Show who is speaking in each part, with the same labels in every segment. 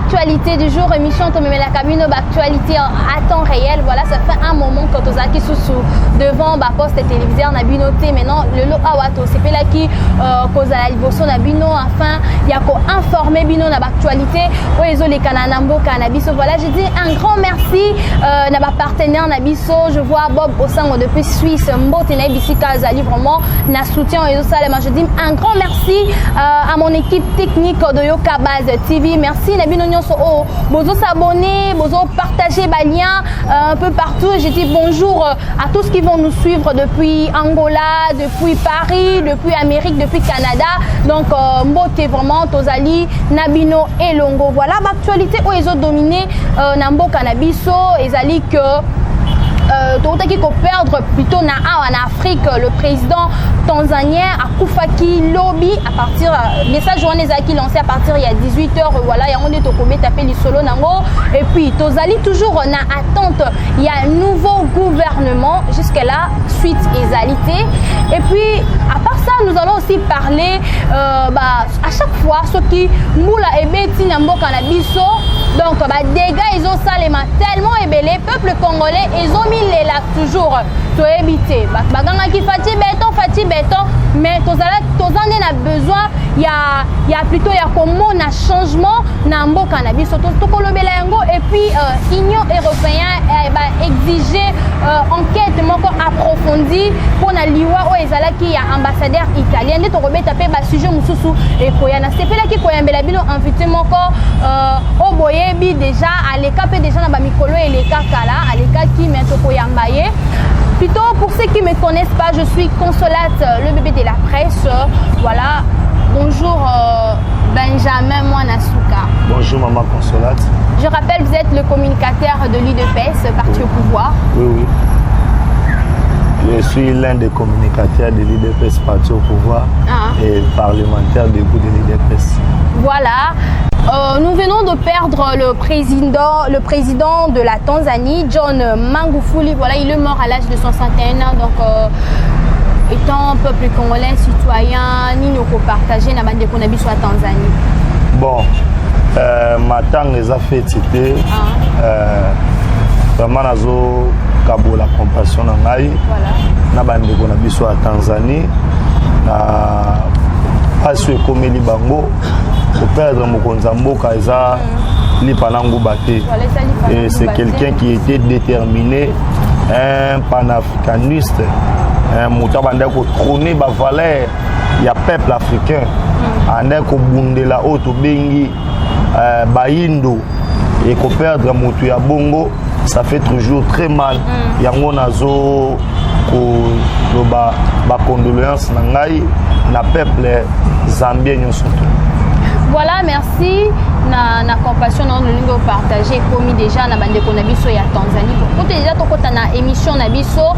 Speaker 1: Actualité du jour, émission Tomeme la cabine, actualité à temps réel. Voilà, ça fait un moment que Tozaki sous devant ba poste télévisé en abinoté. Maintenant, le lot awato, c'est là qui cause la liboso nabino. Enfin, il y a qu'à informer bino na actualité. Oui, les cananambo canabiso. Voilà, je dis un grand merci na ba partenaire nabiso. Je vois Bob Osango depuis Suisse, Mbote na bisika zali vraiment na soutien et ça. Je dis un grand merci à mon équipe technique de Yoka Base TV. Merci nabino nyonso o bozo s'abonner, bozo partager ba lien un peu partout. Je dis bonjour à tous qui vont nous suivre depuis Angola, depuis Paris, depuis Amérique, depuis Canada. Donc mbote vraiment tozali nabino et longo. Voilà l'actualité où ils ont dominé nambo canabiso ezali que qui peut perdre plutôt en Afrique le président tanzanien Akufaki Lobi à partir message qui lancé à partir il y a 18h voilà il y a on est au comité tapé du solo nango et puis tozali toujours en attente il y a un nouveau gouvernement jusque là suite égalité et puis à part ça nous allons aussi parler à chaque fois ceux qui moula et beti nambo canabiso donc dégâts ils ont salema tellement ébélé peuple congolais ils ont mis les lacs toujours to éviter baganga qui fati béton mais tozane a besoin il y a plutôt il y a comment un changement na mboka na biso to kolobela yango et puis Union européenne exiger enquête moko approfondie pour na liwa o ezala ki ya ambassadeur italien nde to kobeta pe ba sujet mususu e koya na sepela ki koyambela bino invité moko o boyebi déjà aleka pe déjà na ba mikolo eleka kala aleka ki mento koyambaye. Plutôt pour ceux qui ne me connaissent pas, je suis Consolate, le bébé de la presse. Voilà. Bonjour Benjamin Mwanasuka.
Speaker 2: Bonjour maman Consolate.
Speaker 1: Je rappelle, vous êtes le communicateur de l'UDPS, parti au pouvoir.
Speaker 2: Oui. Je suis l'un des communicateurs de l'UDPS, parti au pouvoir et parlementaire du groupe de l'UDPS.
Speaker 1: Voilà. Nous venons de perdre le président de la Tanzanie, John Magufuli. Voilà, il est mort à l'âge de 61 ans. Donc, étant peuple congolais, citoyen, ni nous partager na bande qu'on habite sur la Tanzanie.
Speaker 2: Bon, matin les a fait citer. Vraiment nazo kabo la compassion na ngai. Voilà. Na bande qu'on habite sur la Tanzanie. Na passe comme li bango. Pour perdre Mokonza Mboka eza lipanango baté. Et c'est quelqu'un qui était déterminé, un panafricaniste, un motabanda ko trôner ba valeur ya peuple africain. Anda ko bundela auto bengi baindo et ko perdre motu ya bongo, ça fait toujours très mal. Yango nazo ko ba condoléances na ngai na peuple zambien nyonso.
Speaker 1: Voilà, merci. Na compassion dans le lingo partagé commis déjà na bande konabiso ya Tanzanie. Pour déjà tokota na émission na biso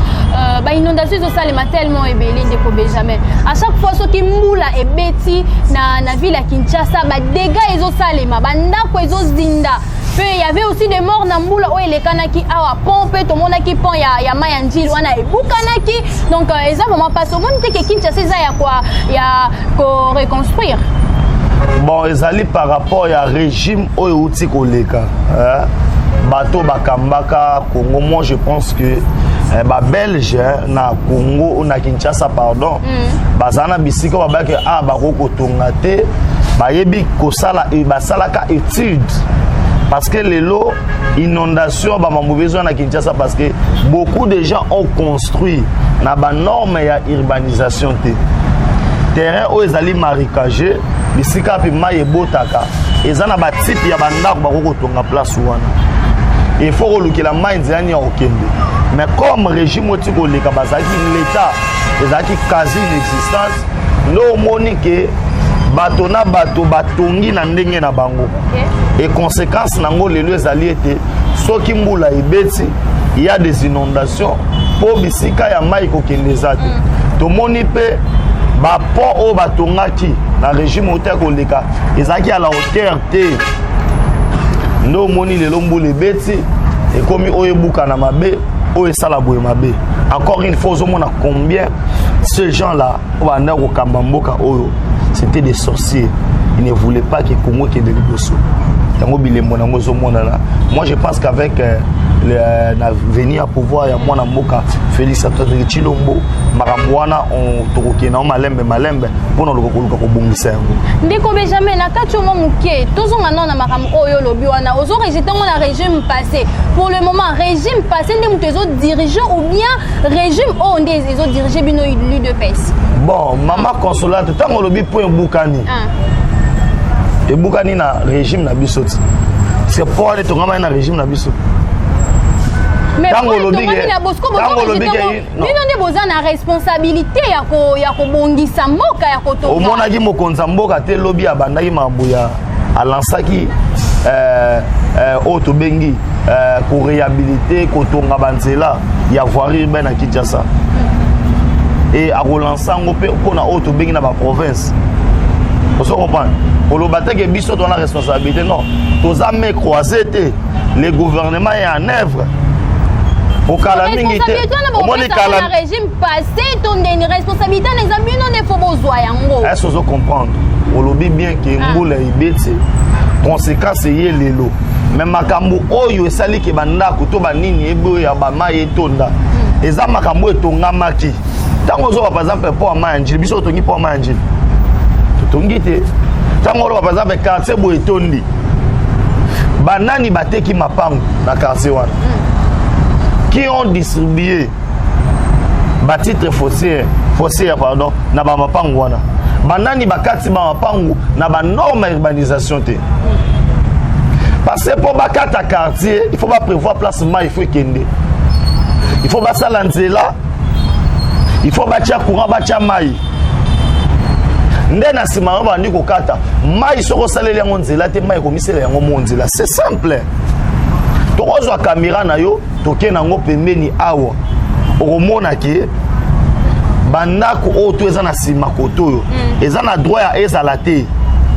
Speaker 1: inondation zo salema tellement ebelé ndeko Benjamin. À chaque fois ceux qui moula et beti na ville à Kinshasa dégâts ezo salema bandako ezo zinda. Il y avait aussi des morts na moula o elekanaki awa pompe to monaki pont ya mayanjili wana ebukanaki. Donc eza vraiment pas au monde que Kinshasa eza ya quoi ya ko reconstruire.
Speaker 2: Bon, ezali par rapport à régime outi koleka. Bateau bakambaka Congo, moi je pense que Belge na Congo na Kinshasa pardon. Bazana bisika babaki bakoko tongate bayebi kosala e basalaka étude. Parce que les lots inondation ba besoin na Kinshasa parce que beaucoup de gens ont construit na ba norme ya urbanisation terrain où ezali marécagé bisika pe mai ebotaka ezana ba type ya bandako bakoko tonga place wana il faut que la main nzani ya okende mais comme régime otiko leka bazaki l'état ezaki quasi inexistence no monique bato na bato batongi na ndenge na bango et conséquence nango lelo ezali ete soki mbula ebeti il y a des inondations po bisika ya mai kokende zate tomoni pe ba pont o batongaki na régime otako leka ezaki à la hauteur te ndo moni lelo mbula ebeti ekomi oyo ebuka na mabe oyo esala boye mabe encore une fois ozomona combien ces gens là banda kokamba mboka oyo c'était des sorciers. Ils ne voulaient pas que Congo ait de liboso. Moi je pense qu'avec venir à pouvoir il y a moi Mboka Félix Antoine Chilombo Maramwana on tokokena malembe pour nous ko bongisa yango
Speaker 1: ndeko Benjamin na kachomo muke tozonga na makambo oyo lobi wana ozo rejeter na régime passé pour le moment régime passé ndé mutezo dirigeant ou bien régime o ndé ezo diriger bino l'UDPS.
Speaker 2: Bon mama consolante tango lobi point bukani et bukani na régime na bisoti c'est pour aller tonga na régime na bisoti.
Speaker 1: Mais tango lobi na responsabilité ya ko bongisa mboka ya ko tonga
Speaker 2: omona ki mokonza mboka te lobi abandaki mabuya alansaki auto bengi ko réhabiliter ko tonga banzela ya voirie urbaine à Kinshasa et à relancer ngo pe ko na auto bengi na ba province. Vous comprenez? Pour le bataille que biso on a responsabilité non. Tous amis croisés le gouvernement est en œuvre. Au calamité.
Speaker 1: Au moins le régime passé ton une responsabilité les amis non il faut besoin yango.
Speaker 2: Est-ce que vous comprenez? On le dit bien que mbula ibeti conséquence est lelo. Mais makambo oyo esali ke banda kuto banini ebo ya ba mai etonda. Eza makambo etonga maki. Tango zo par exemple pour manjil biso tongi pour manjil. Tongite tango par exemple quartier boetondi banani bateki mapango na quartier wana qui ont distribué batitre foncier pardon na ba mapango wana banani bakati ba mapango na ba norme urbanisation te parce que pour bakata quartier il faut pas prévoir placement il faut kende il faut basala nzela il faut batia courant batia mai ndena sima bandi kokata mai soko salela yango nzela te mai komisela yango monzela c'est simple tokozwa caméra na yo tokena ngo pembeni awa okomona ke bandako o to eza na sima koto yo eza na droit ya ezala te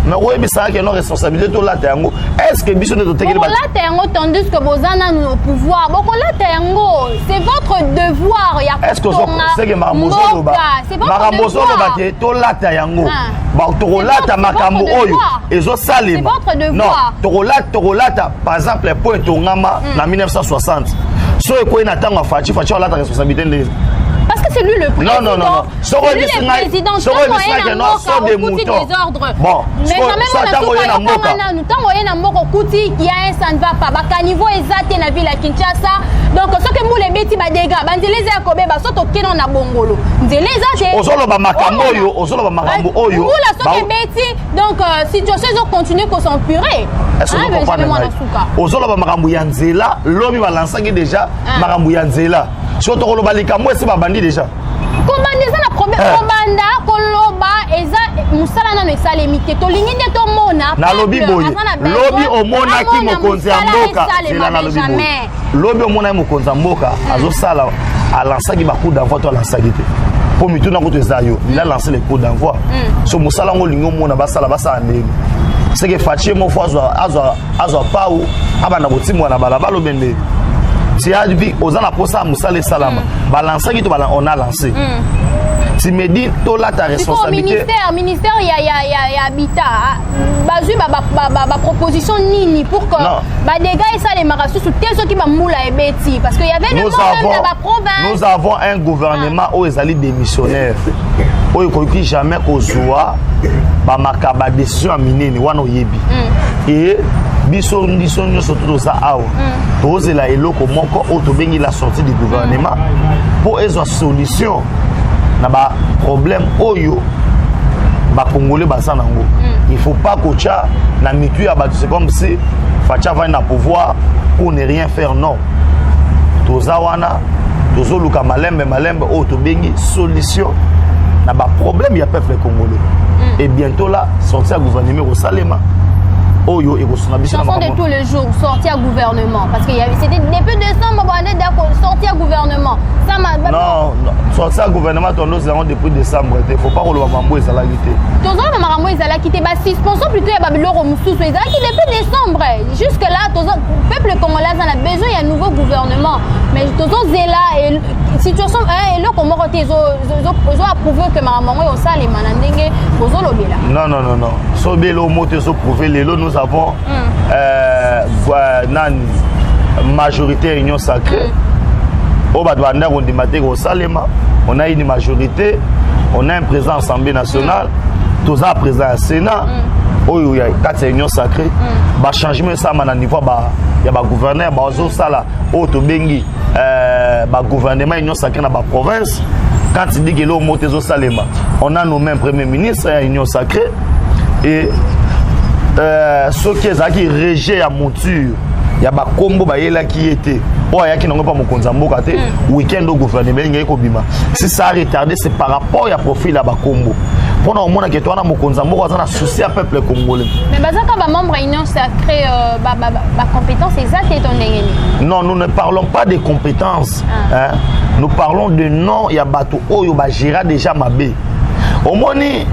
Speaker 2: mais oui bisa que nos responsabilités to lata yango est-ce que biso ne to tekeli ba
Speaker 1: lata yango tandis que bozana no pouvoir boko lata yango c'est votre devoir ya
Speaker 2: est-ce que c'est que marambozo ba ke to lata yango ba to lata makambo oyo ezo salima non to lata par exemple point tongama na 1960 so ekoyi na tango fachi lata responsabilité
Speaker 1: parce que c'est lui le président.
Speaker 2: Non.
Speaker 1: C'est lui le président.
Speaker 2: Bon,
Speaker 1: mais il y a un ça ne va pas. Baka niveau exact na ville à Kinshasa. Donc ce que moule beti ba dégâts, bandeleza kobe ba soto keno na bongolo. Ndeleza te.
Speaker 2: Ozolo ba makambo oyo,
Speaker 1: Moula soto beti. Donc situation zo continuer ko s'empirer.
Speaker 2: Est-ce que vous comprenez? Ozolo ba makambo ya nzela, lobi ba lansaki déjà makambo ya nzela. Surtout que le moi c'est pas bandit déjà.
Speaker 1: Comment déjà la problème commanda koloba eza musala na esa limité to lingi de to mona
Speaker 2: na lobby boy lobby o mona ki mokonzi mboka c'est na lobby boy lobby o mona mokonzi mboka azo sala a lancer ki ba coup d'envoi to lancer te pour mituna ko to zayo il a lancé les coups d'envoi so musala ngo lingo mona basala ndenge c'est que Fachi mo fo azwa pau abana botimwa na balabalo bende. Si a dit aux ans après ça Moussa Salama balancer qui on a lancé tu me dis toi là ta responsabilité
Speaker 1: ministère il y a habitat bazu ba proposition nini pour que ba dégâts et ça les marasu sous tel ceux qui ba moula et beti parce que il y avait le monde dans la province
Speaker 2: nous avons un gouvernement où ils allaient démissionnaire où il jamais kozwa ba makaba décision minene wana yebi et biso nyonso toza awa tozela eloko moko oyo bengi la sortie du gouvernement pour ezwa solution na ba problème oyo ba congolais baza nango il faut pas kocha na mitu ya bato, c'est comme si Facha va na pouvoir pour ne rien faire, non. Toza wana tozo luka malembe o to bengi solution na ba problème ya peuple congolais. Et bientôt là sortir gouvernement au Salema. Oyo et
Speaker 1: chanson de tous les jours sortir gouvernement parce que c'était depuis décembre on est d'accord sortir gouvernement ça
Speaker 2: non sortir gouvernement nous avons depuis décembre il faut pas que le mambo est à la quitté
Speaker 1: tous les mambo est à la quitté bah suspension plutôt ya babiloko mususu ezala qui depuis décembre jusque là tous peuple congolais a besoin il y a un nouveau gouvernement mais tous est là et situation et là comment côté zo approuver que mambo au Salema na ndenge bozo lobela
Speaker 2: non so belo moto so prouver les nous avons majorité union sacrée au Badouanda au Salema on a une majorité on a un président Assemblée nationale tous à présent à Sénat il y a 4 union sacrée ba changement ça à niveau il y a ba gouverneur ba zo sala au to bengi ba gouvernement union sacrée na ba province quand il dit que l'eau monte au Salema on a nommé un premier ministre à union sacrée et ceux qui régé à monture il y a ba combo ba yela qui était oh ya qui n'ont pas mon konzamboka te week-end au gouvernement ngai ko bima si ça a retardé c'est par rapport à profil à ba combo pour nous mona que toi na mon konzamboka ça na souci à peuple congolais
Speaker 1: mais bazaka ba membre union sacrée ba compétence exacte et ton ndengeni
Speaker 2: non nous ne parlons pas de compétences hein nous parlons de nom ya bato oyo ba gérer déjà mabé au moni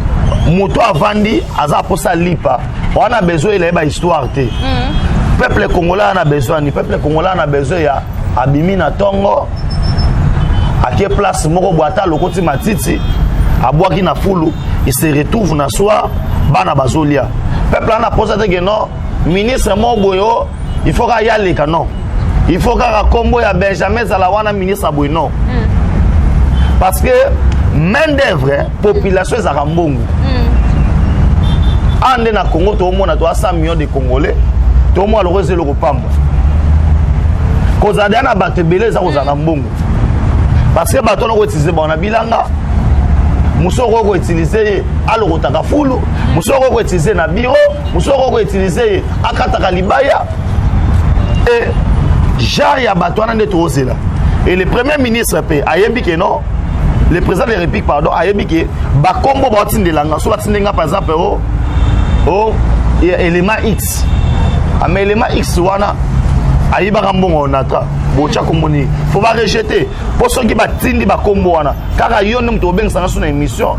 Speaker 2: moto avandi aza posa lipa on a besoin il y a histoire te peuple congolais a besoin ni peuple congolais a besoin ya abimi na tongo à quelle place moko boata lokoti matiti abwaki na fulu il se retrouve na soir bana bazolia peuple a posé que non ministre moboyo il faut qu'il y ait les canons il faut qu'il combo ya Benjamin Zalawana ministre aboy non parce que main d'œuvre population za rambongo ande na Congo to mona to 100 millions de Congolais to mo le rose le repamba kozada na bato belé za kozana mbongo parce que bato no utiliser bona bilanga musoko ko utiliser aloko taka fulu musoko ko utiliser na bureau musoko ko utiliser akataka libaya et ja ya bato na ndeto ozela et le premier ministre pe ayebi que non le président de la République pardon ayebi que ba kombo ba tindelanga so batindenga par exemple élément X mais élément X wana ayiba mbongo nata bocha komoni faut pas rejeter pour ceux qui batindi ba kombo wana kaka yone mtu obengisa na suna émission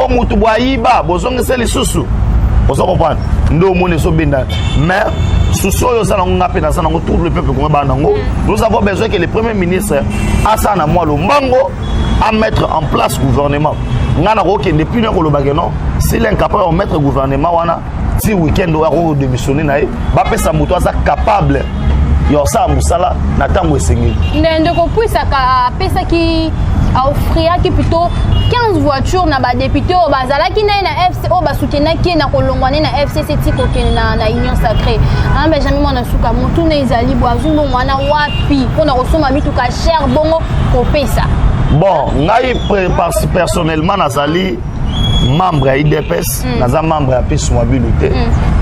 Speaker 2: mutu boyiba bozongisa lisusu ozo comprendre ndo mone so benda mais Sousso ça n'a pas dans tout le peuple nous avons besoin que le premier ministre Asana Mwalo Mbango à mettre en place le gouvernement. Depuis le non, s'il est incapable de mettre le gouvernement, si week-end doit démissionner, ça capable. Yosa Moussala, Nathan Wessengi.
Speaker 1: Ndeko puisse à qui offrir plutôt 15 voitures na ba député au bazala qui na FC au ba soutenir qui na kolongwane na FCC tiko na union sacrée. Hein Benjamin mona suka mutu na izali boazumbo mwana wapi pona kosoma mituka cher bongo ko pesa.
Speaker 2: Bon, ngai personnellement nazali membre à IDPS, naza membre à PIS Mobilité.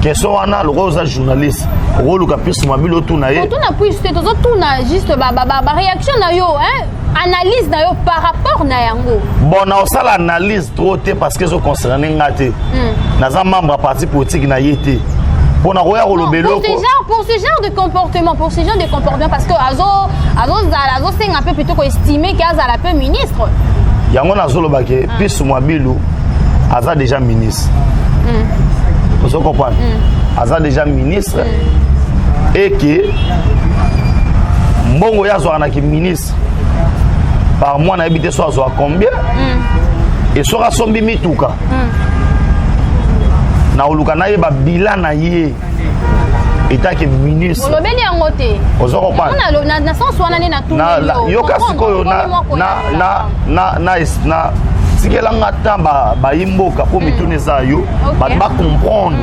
Speaker 2: Question wana le rose journaliste, rôle ka PIS Mobilité tout na ye.
Speaker 1: Tout na puisse tout na juste ba réaction na yo hein, analyse na yo par rapport na yango.
Speaker 2: Bon, na osala analyse trop té parce que je concerne ngate. Naza membre à parti politique na yete. Pour ce genre de comportement, parce que Azo c'est un peu plutôt estimé qu'Aza la peu ministre. Yango Nazolo Baké, PIS Mobilou, Aza déjà ministre. Vous comprenez? Aza déjà ministre et que Mbongo Yazo Anaki ministre par mois n'a habité soit à combien et sera son bimituka. Na olukana ye ba bilan na ye état que ministre
Speaker 1: olobeli yangote
Speaker 2: ozo comprendre
Speaker 1: na sens wana ne na tout
Speaker 2: yo kasiko na sikela ngata ba yimboka pour mitune za yo ba comprendre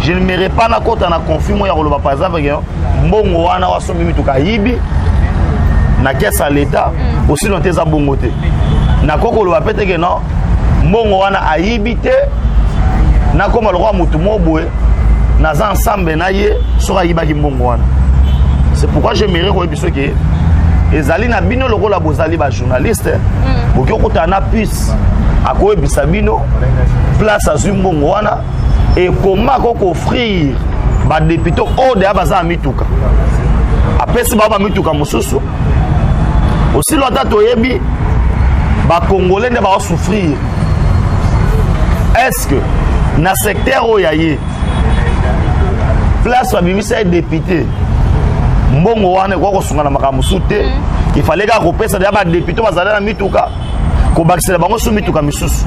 Speaker 2: je ne me pas na kota na confirmer ya koloba par exemple mbongo wana wasombi mituka yibi na caisse à l'état aussi non teza bongote na kokolo ba pete que non mbongo wana ayibité na koma le roi mutu mobwe naza ensemble na ye soka yibaki mbongo wana. C'est pourquoi j'aimerais ko biso ke ezali na bino lokola bozali ba journaliste boki okuta na puce akoyebisa bino place azwi mbongo wana et comment ko offrir ba député ode abaza mituka apesi ba mituka mosusu aussi lota toyebi ba congolais ne ba souffrir. Est-ce que na secteur oyaye place ba bimisa député mbongo wana kwa kosunga na makamusu te il fallait ka kopesa de ba député bazala na mituka ko bakisela bango su mituka misusu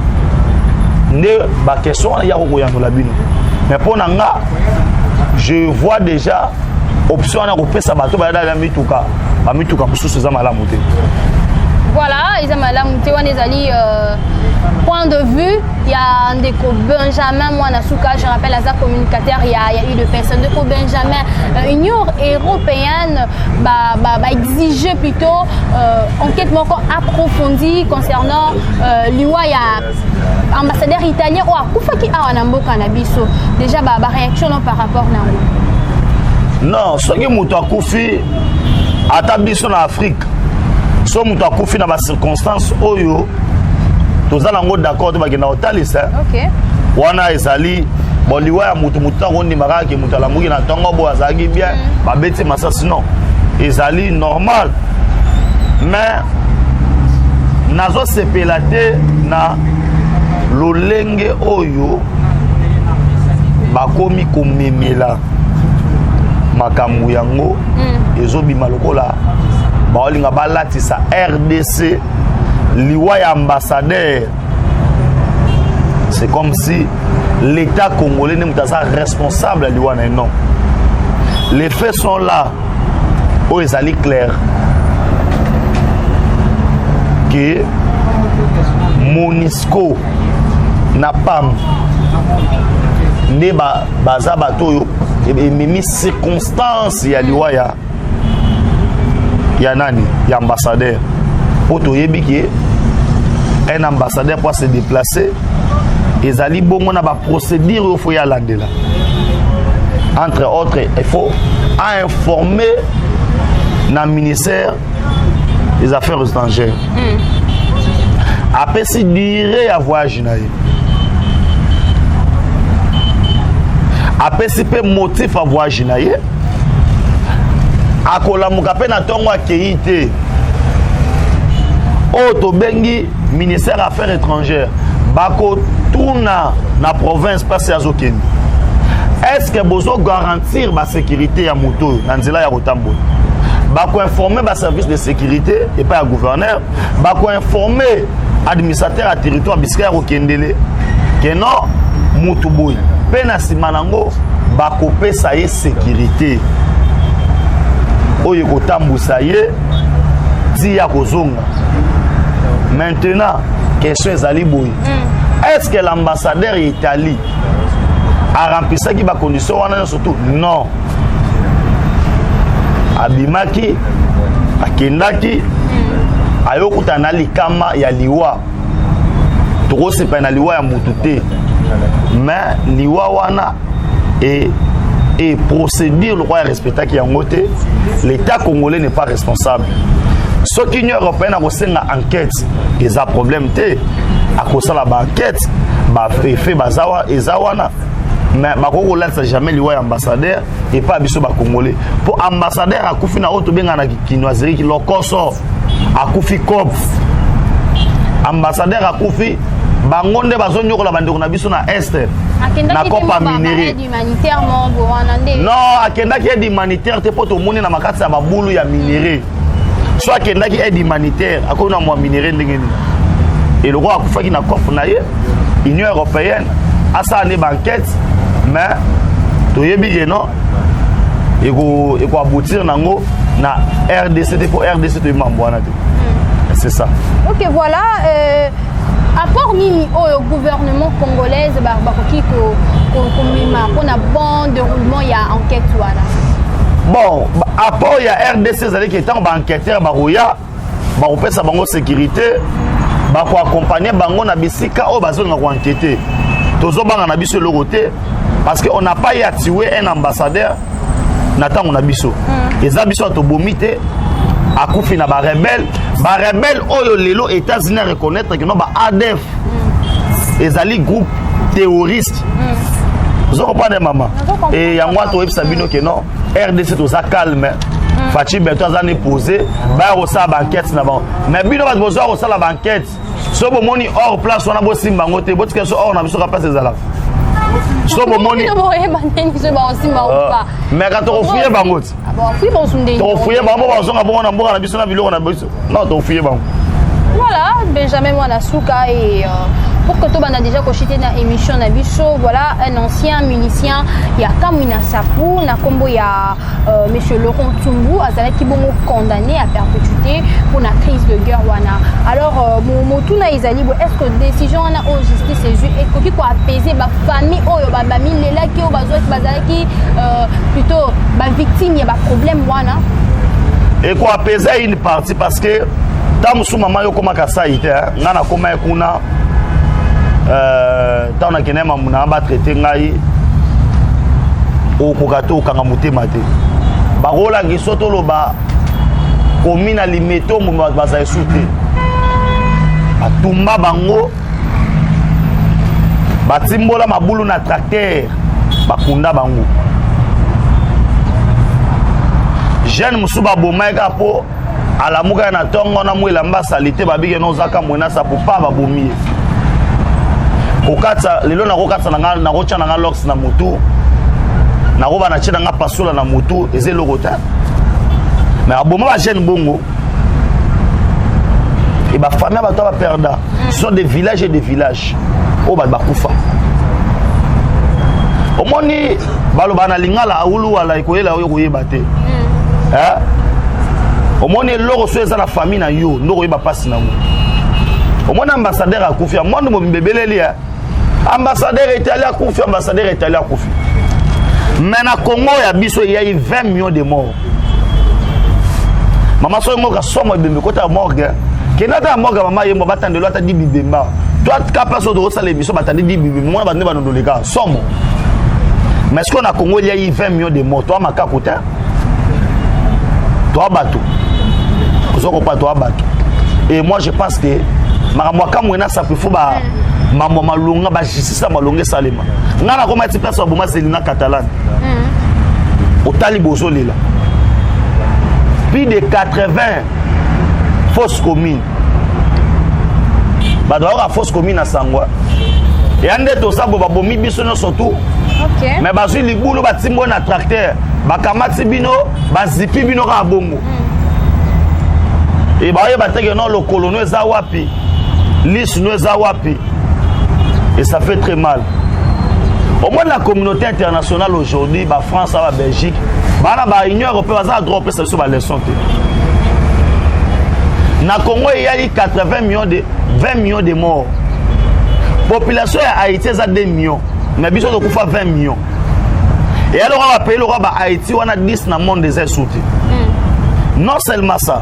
Speaker 2: nde ba question ya ko yangola bino. Mais pour nga je vois déjà option na kopesa bato ba na mituka ba mituka misusu za malamu te.
Speaker 1: Voilà, ils ont malamu te wana ezali point de vue. Il y a Ndeko Benjamin Mwanasuka, je rappelle, Aza communicateur, il y a eu le personne Ndeko Benjamin. L'Union européenne va exiger plutôt enquête approfondie concernant l'UA. Il y a ambassadeur italien ou Akufaki Awanambo Kanabiso. Déjà, réaction par rapport à
Speaker 2: non, ce qui est Akoufi, à Tabiso en Afrique, ce qui est Akoufi dans les circonstances, Oyo. Tous allons d'accord de bagina otalisa.
Speaker 1: OK.
Speaker 2: Wana ezali boliwa ya mutu ngondi maraki mutala mugi na tongo bo azagi bien ba beti masasi non. Ezali normal. Mais nazo sepelate na lolenge oyo bakomi komemela makambu yango ezobima lokola baolinga balatisa RDC. Liwa ya ambassadeur, c'est comme si l'État congolais n'est pas responsable à Liwa. Non. Les faits sont là. Où ils allaient clair que Monisco n'a pas ne baza bato et même circonstances ya Liwa ya nani ya ambassadeur. Auto yebiki un ambassadeur pour se déplacer et ali bongo na ba procédure il faut y aller là. Entre autres, il faut informer le ministère des Affaires étrangères. Après si durée à voyage naïe. Après si peu motif à voyage naïe. Akola mukape na tongo akeite. Auto bengi ministère des Affaires étrangères bako tuna na province passe ya zokeni. Est-ce que bozo garantir la sécurité ya moto na nzela ya kotambola? Bako informer ba service de sécurité et pas le gouverneur, bako informer administrateur à territoire bisika kokendele que non mutu boy pena simanango bako pesa ye sécurité oyo kotambusa ye dia kozonga. Maintenant, question est Ali Boy. Est-ce que l'ambassadeur Italie a rempli ça qui va condition surtout? Non. Abimaki, Akendaki, Ayokuta Nalikama ya Liwa. Trop c'est pas na Liwa ya Mutute. Mais Liwa wana et procédure le roi respecta qui a ngoté. L'État congolais n'est pas responsable. Ce qui l'Union européenne a reçu une enquête, ils ont un problème. À cause de l'enquête, fait bazawa et zawana. Mais Congolais n'a jamais lié ambassadeur et pas biso ba Congolais. Pour ambassadeur à Koufi na auto benga na kinoiserie qui lokoso à Koufi Kop. Ambassadeur à Koufi bangonde bazonyo ko la bandeko na biso na est. Na kopa minéré. Non, akenda ki aide humanitaire te poto moni na makati ya babulu ya minéré. Soit qu'il y a aide humanitaire, à cause de la minéré, et le roi a fait une coffre, l'Union européenne a ça une banquette, mais tu es bien non, et qu'on aboutir na RDC pour RDC tu es membre. C'est ça.
Speaker 1: Ok, voilà. Apport ni au gouvernement congolais, qui pour un bon déroulement, il y a enquête.
Speaker 2: Bon, apport il y a RDC qui est en enquêteur barouya, on fait sa bango sécurité, pour accompagner bango na bisika au bazon na enquêter. tozobanga na biso le côté parce que on n'a pas eu à tuer un ambassadeur n'attend on a biso eza biso to bomité akufi na ba rebelle oyo lelo États-Unis reconnaître que non ba ADF ezali groupe terroriste vous comprenez maman et ya moi to sabino que non RDC to ça calme Fachi Beto azane posé ba rosa banquette na ba mais bino ba besoin rosa la banquette so bo moni hors place on a bo simba ngote bo tike so hors na biso ka place ezala so bo moni mais quand on fouille bangote on fouille bango ba zonga bon na mboka na biso na biloko na biso non to fouille bango
Speaker 1: voilà Benjamin Mwanasuka et pour que tout bana déjà cochité dans émission na biso voilà un ancien milicien ya Kamina Sapu na kombo ya monsieur Laurent Tumbu azala ki bongo condamné à perpétuité pour la crise de guerre wana alors motuna ezali bo est-ce que décision na au justice est juste et koki ko apaiser ba famille oyo ba milela ki o bazwa ki bazala ki plutôt ba victime ya ba problème wana
Speaker 2: et ko apaiser une partie parce que tant sous maman yo koma kasaite ngana koma kuna tant na kene mamuna ba traiter ngai o kokato kanga mutema te ba rola gisoto loba komina limeto mu baza esute atumba bango batimbola mabulu na tracteur bakunda bango jeune musuba bomaika po ala muka na tongo na mwela mbasalité babike no zaka mwena sa popa babomie kokatsa lelo na kokatsa na kocha na lox na mutu na roba na china nga pasola na mutu eze logota mais aboma ba jeune bongo et ba famille ba to ba perda sont des villages et des villages o ba kufa omoni baloba na lingala awulu wala ikoyela oyo koyeba te hein omoni loko so eza na famille na yo ndoko yeba pasi na mo omoni ambassadeur akufi mondo mo mbebeleli ambassadeur italien akufi ambassadeur italien akufi mais na Congo ya biso il y a eu 20 millions de morts maman so ngo ka somo bembe kota morgue kenata morgue mama yembo batandelo ata di bibemba toi capable so de sala biso batandi di bibemba mona bande banondoleka somo mais est-ce qu'on a Congo il y a eu 20 millions de morts toi makakota toi bateau et moi je pense que makamwaka mwena ça peut faut ba mambo malunga ba justice malunga salema ngana ko mati place ba boma selina catalane au talibozo lela plus de 80 fausses communes ba doka fausse commune à Sangwa et ande to sabo ba bomi biso no surtout OK mais ba zui libulu ba timbo na tracteur ba kamati bino ba zipi bino ka bongo et bah il va dire non le colonel Zawapi, l'is nous Zawapi et ça fait très mal. Au moins la communauté internationale aujourd'hui, bah France, la Belgique, bah la Union européenne va dropper ça sur la leçon. Na Congo il y a eu 20 millions de morts. Population à Haïti ça 2 millions, mais biso de kufa 20 millions. Et alors on va payer le roi bah Haïti on a 10 dans le monde des insultés. Non seulement ça.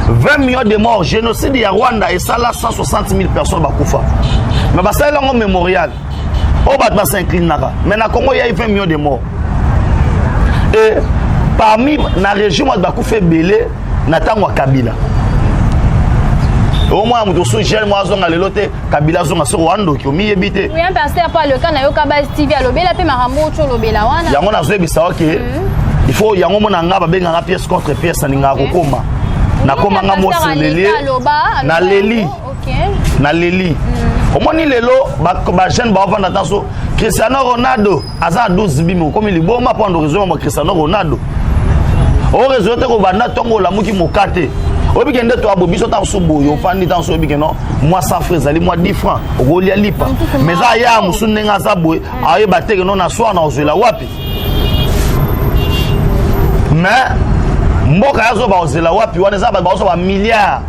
Speaker 2: 20 millions de morts, génocide de Rwanda et ça là 160 000 personnes bakufa. Mais bah ça là un mémorial. Au bas s'incline naka. Mais na Congo il y a 20 millions de morts. Et parmi la région de bakufa belé natangwa Kabila. Au moins muto so jeune moi zonga lelote Kabila zonga so Rwanda ki omi yebite.
Speaker 1: Oui un pasteur pas le cas na yo kabas TV alobela pe marambo cho lobela wana.
Speaker 2: Yango na zo bisa OK. Il faut yango mona nga ba benga pièce contre pièce ninga kokoma. Na komanga moselele na leli na leli omoni lelo ba jeune ba vanda tanso Cristiano Ronaldo aza 12 bimo comme liboma pour raison mo Cristiano Ronaldo o réseau te ko banda tongo la muki mokate obikende to abobiso tanso boyo fandi tanso obikeno moi 100 francs ali moi 10 francs okolia lipa mais za ya musunenga za boy aye bateke non na soir na ozela wapi mais mboka yazo ba ozela wapi wana za ba ozo ba milliards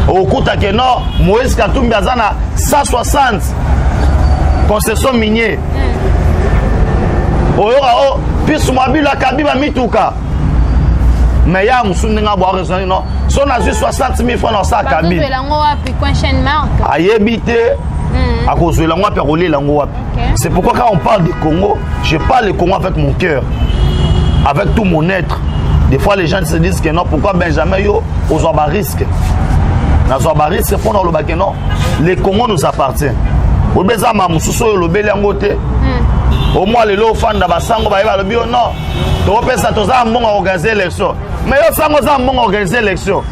Speaker 2: okuta ke no Moïse Katumbi azana 160 concession minier oyoka o pisu mabila kabiba mituka mais ya musunenga bo raison no so na 60 000 francs na sa kabila
Speaker 1: bazela ngo wapi question mark
Speaker 2: ayebite À cause de l'angoisse, c'est pourquoi quand on parle du Congo, je parle du Congo avec mon cœur, avec tout mon être. Des fois, les gens se disent que non, pourquoi Benjamin yo aux risque. Dans un risque, c'est pour nous le non. Le Congo nous appartient. Au Bézama, Moussou, le Béliangote. Au moins, les lots fans d'Abasango, le bio, non. Tu repères ça, tu as un bon organiser l'élection. Mais il y a un bon organiser l'élection.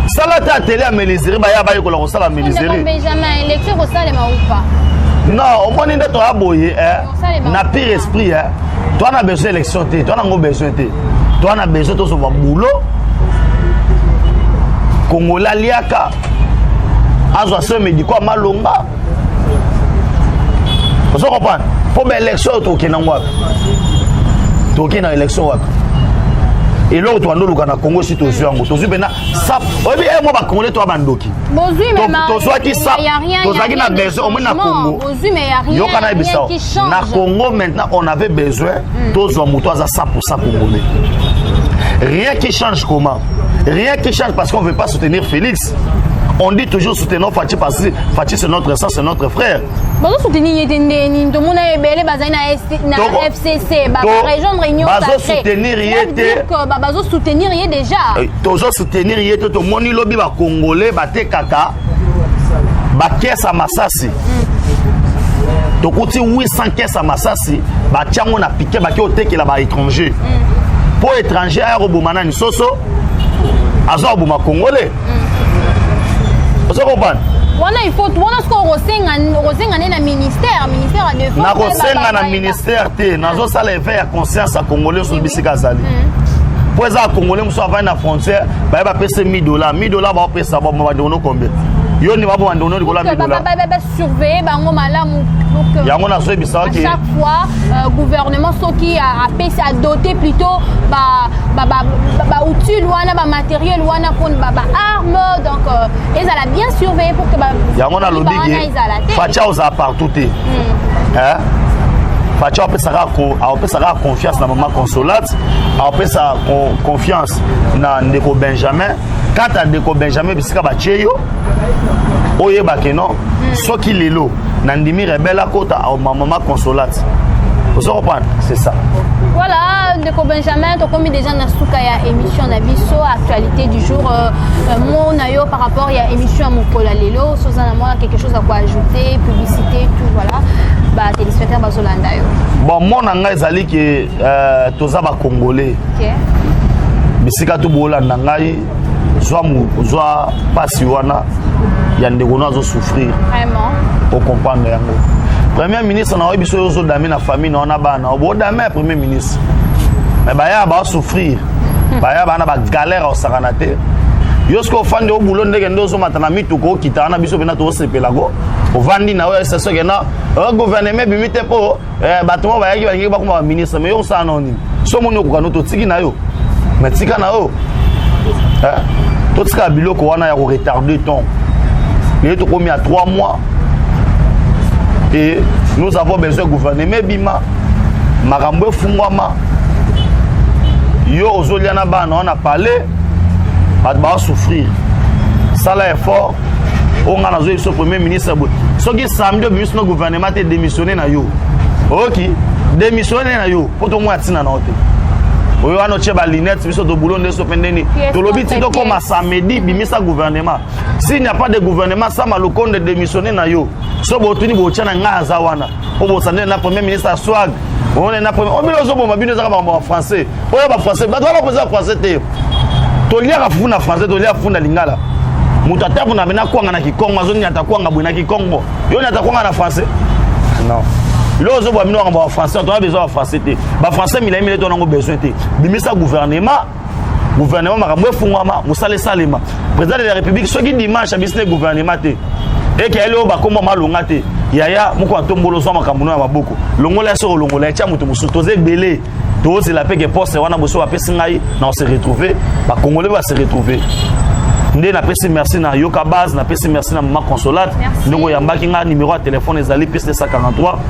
Speaker 2: Ça, là, tu as télé à Mélisiri, il y a un bon ça à Mélisiri.
Speaker 1: Benjamin, l'élection, vous savez, ou pas?
Speaker 2: Non, au moins, tu as boyé, n'a pire esprit. Tu as besoin d'élection, tu as besoin de. Tu as besoin de ton boulot. Congola liaka. Azo se me dit quoi malonga. Vous comprenez? Pour l'élection, tu as une élection. Et là, tu as un Congo si tu as un Congo. Tu as ça. Oui, moi, je Congolais, tu as un Doki. Tu as qui ça? Tu as qui a besoin au moins na Congo. Il y a rien qui change. Na Congo, maintenant, on avait besoin. Tous les moutons à 100% Congolais. Rien qui change comment? Rien qui change parce qu'on ne veut pas soutenir Félix. On dit toujours soutenir Fatih parce que Fatih c'est notre sang, c'est notre frère.
Speaker 1: Vous soutenir FCC, région de Réunion.
Speaker 2: Vous
Speaker 1: soutenir déjà.
Speaker 2: Vous soutenir tout le monde lobby ba Congolais, ba te kaka, ba caisse à Massassi. Donc on dit 800 caisses à Massassi, ba tiango na piqué ba ki o teke la ba étranger. Pour étranger à Robomana ni soso, azo Boma Congolais. Vous comprenez?
Speaker 1: Il faut ce qu'on resenga na ministère à défense.
Speaker 2: Na resenga na ministère te, nazo sala éveil à conscience à Congolais sur bisika zali. Pour ça Congolais muso avant na frontière, ba ba payer $1000, $1000 ba payer ça ba donner combien? Yo ni ba ba donner $1000.
Speaker 1: Ba surveiller bango malamu.
Speaker 2: Ya mona so bisaka
Speaker 1: ki chaque fois gouvernement soki a doté plutôt outils wana ba matériel wana pour ba armes donc ils allaient bien surveiller pour que
Speaker 2: ya mona lobby Fatia aux partout hein Fatia on peut ça confiance dans maman consolate on peut ça confiance dans Ndeko Benjamin quand à Ndeko Benjamin bisika ba cheyo oye ba keno soki lelo Nandimi rebelle à côté à maman consolate. Vous comprenez? C'est ça.
Speaker 1: Voilà, Ndeko Benjamin, tu as commis déjà dans la émission Nabiso, actualité du jour. Mon ayo par rapport à l'émission à Mokola Lelo, Suzanne moi quelque chose à quoi ajouter, publicité, tout voilà. Bah téléspectateur Bazolanda yo.
Speaker 2: Bon, mon anga ezali que toza ba Congolais. OK. Bisika tu bola nangai, zwa pasi wana. Il y a des gens qui souffrir.
Speaker 1: Vraiment.
Speaker 2: Pour comprendre. Premier ministre, on a eu besoin de la famille, on a besoin Premier ministre. Mais il va souffrir. Il va avoir galère au Saranate. Yosko fan de boulot de Gendozo Matanami Tuko, qui t'a un biso benato sepelago. Au Vandi na c'est ce que na gouvernement bimite po bâtiment va y aller comme ministre mais on ça anonyme. Somo no ko no tiki na yo. Mais tika na yo. Tout ce que biloko wana ya retarder ton. Il est commis à 3 mois et nous avons besoin de gouvernement bima makambo fungwama yo ozoliana bana on a parlé va souffrir ça là est fort on a nazo le premier ministre ce qui samedi le ministre gouvernement a démissionné na yo OK démissionné na yo pour tout moi tina na hote oyo ano cheba linette biso do boulot ndeso pendeni to lobi tito comme samedi bimisa gouvernement s'il n'y a pas de gouvernement ça maloko de démissionner na yo so botuni bo chana ngaza wana o bo sande na premier ministre swag on est na premier o bilo zo bo mabino za ba français oyo ba français ba dola poser français te to lia ka funa français to lia funa lingala mutata kuna bena kwanga na kikongo azoni atakwanga bwina kikongo yo ni atakwanga na français non. Là, on a besoin de français, on a besoin de français. Les français, ils ont besoin de ça. Gouvernement, président de la République, ceux qui dimanche, le gouvernement, et qui est là, comme on Yaya, moi, quand on a beaucoup. Longola sur Longola, tiens, nous sommes belé. Tous c'est la paix qui poste, on a besoin de Pessingaï, on s'est retrouvé. Les Congolais vont se retrouver. Nous avons merci à Yoka Base, nous avons merci à Maman Consolate. Nous avons numéro de téléphone, les alliés, plus de 143.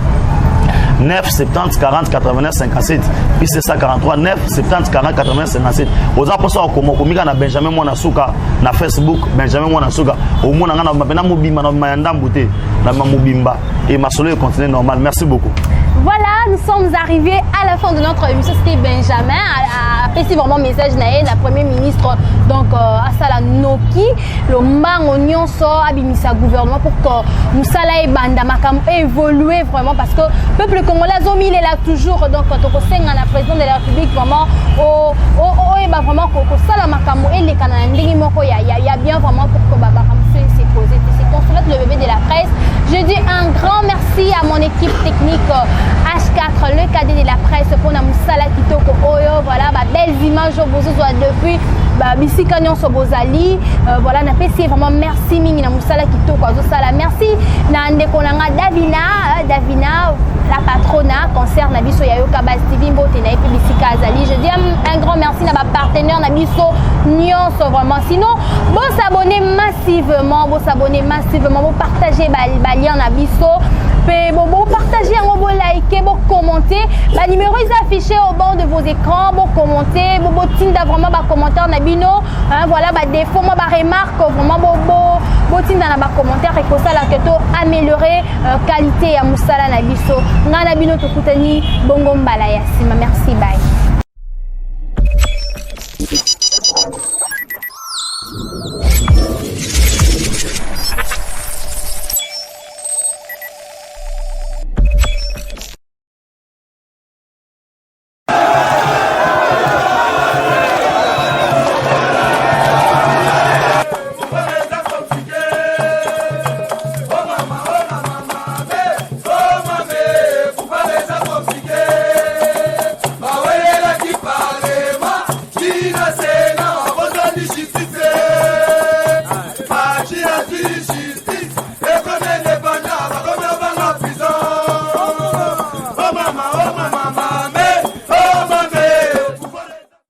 Speaker 2: 9 70 40 89 57 puis c'est ça 43 9 70 40 89 57 aux apostles comme komika na Benjamin Mwana Suka na Facebook Benjamin Mwana Suka au monde ngana mapena mobimba na mayanda mbute na mobimba et ma solo continue normal. Merci beaucoup.
Speaker 1: Voilà, nous sommes arrivés à la fin de notre émission. C'était Benjamin. Après, vraiment message naé, la première ministre donc Asala Noki, le Mangonion sort abimisa gouvernement pour que Moussala et Banda Makam évoluer vraiment parce que le peuple congolais Zomi il est là toujours donc quand on sait la présidente de la République vraiment vraiment Sala Makam et les Canadiens il y a bien vraiment pour que Baba Ramsey s'est posé. C'est consulat le bébé de la presse. Je dis un grand merci à mon équipe technique H4, le cadet de la presse pour la Moussala Kitoko Oyo, voilà, belles images au bozo depuis Bisika Nyonso Bozali, voilà, n'a pas vraiment merci mingi na Moussala Kitoko Azosala, merci na ndeko nanga Davina, la patrona concert na biso yayo Kabas TV Mbote na epi Bisika Azali. Je dis un grand merci na ba partenaire na biso Nyonso vraiment. Sinon, bon s'abonner massivement, bon partager lien na biso. Bon partager, bon liker, bon commenter. Le numéro est affiché au bord de vos écrans. Bon commenter, bon tinda vraiment ba commentaire na bino. Voilà ba défaut, ba remarque vraiment bon tinda na ba commentaire et que ça la keto améliorer qualité ya musala na biso. Ngana bino tokutani bongo mbala ya sima. Merci bye.